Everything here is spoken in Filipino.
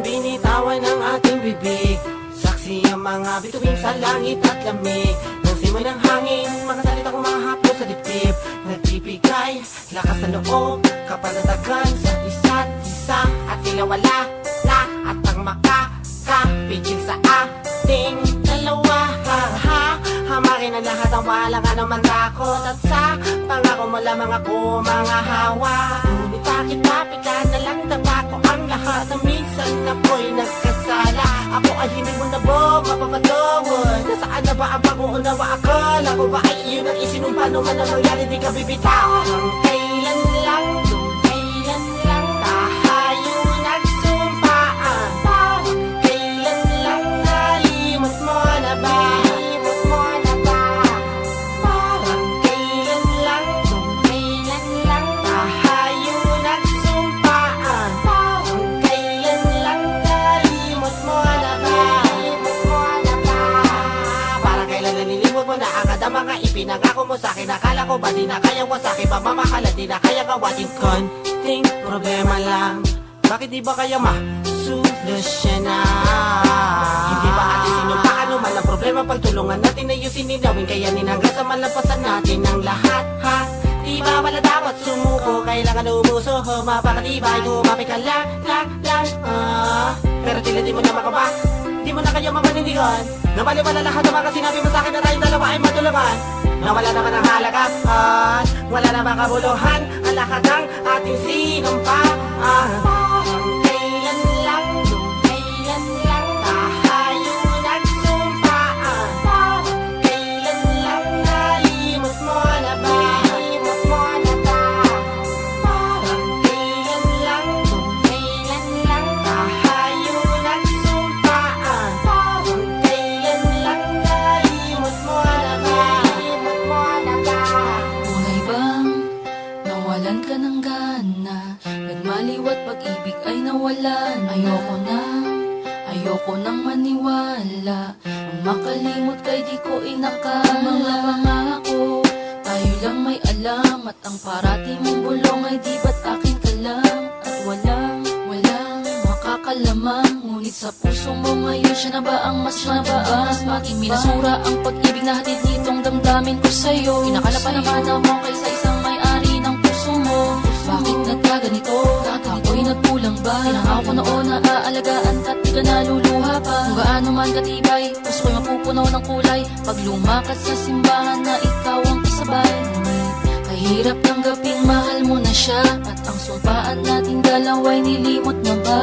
ang binitawan ng ating bibig. Saksi ang mga bituin sa langit at lamig. Nang simoy ng hangin, mga salita kong mga haplo sa dibdib. Nagbibigay lakas na loob, kapanatagan sa isa't isa. At tila wala na at ang makakapigil sa ating dalawa. Hamakin ang lahat ang walang anumang takot. At sa pangako mo lamang ako mga hawa. Ngunit bakit mapikat na lang tama ko ang lahat na minsan ako'y nagkasala. Ako ay hindi mo na mapapatawad. Nasaan na ba ang pag-uunawa? Akala ko ba ay iyon ang isinumpa nung man ang nangyari di ka bibitaw. Hanggang kailan lang, kailan lang tayo nagsumpaan. Kailan lang nalimot mo na ba? Parang kailan lang tayo nagsumpaan. Parang kailan lang nalimot mo na ba? Parang kailan nalilimot mo na ang kadama ka ipinangako mo sa'kin. Akala ko ba di na kaya mo sa'kin pamamahala, di na kaya gawain. Konting problema lang, bakit di ba kaya ma-solusyonan? Hindi ba atin sinumpakan naman ang problema? Pagtulungan natin ayusin ninawin, kaya ninangga sa malampasan natin ang lahat, ha? Di ba wala dapat sumuko? Kailangan umuso, mapakatibay, kumapit ka lang, pero tila di mo na makaba, di mo na kaya mamanindigan. Nabaliwala lahat ng mga sinabi mo sa'kin na tayong dalawa ay matulungan. Nawala naman ang halagaan, wala na bang kabuluhan ang lahat ng ating sinumpaan. Parang kailan lang tayo nagsumpaan. Parang kailan lang nalimot mo na ba? Parang kailan lang tayo nagsumpaan. Parang kailan lang nalimot mo na ba? Tunay bang nawalan ka ng gana? Nagmaliwat pag-ibig ay nawalan. Ayoko nang maniwala. Ang makalimot kay di ko inakala. Mga pangako, tayo lang may alam. At ang parati mong bulong ay di ba't akin ka lang? At walang makakalamang. Ngunit sa puso mo ngayon siya na ba ang mas mataas? Bakit minasura ang pag-ibig na hatid nitong damdamin ko sa'yo? Pinakalapan mo kaysa isang may-ari ng puso mo. Bakit nagkaganito? Ako'y nagkulang ba? Tinangako ko noon na aalagaan ka't di ka naluluha pa. Kung gaano man katibay, puso ko'y mapupunaw ng kulay. Pag lumakas sa simbahan na ikaw ang isabay. Kahirap tanggaping mahal mo na siya. At ang sumpaan nating dalawa'y nilimot na ba?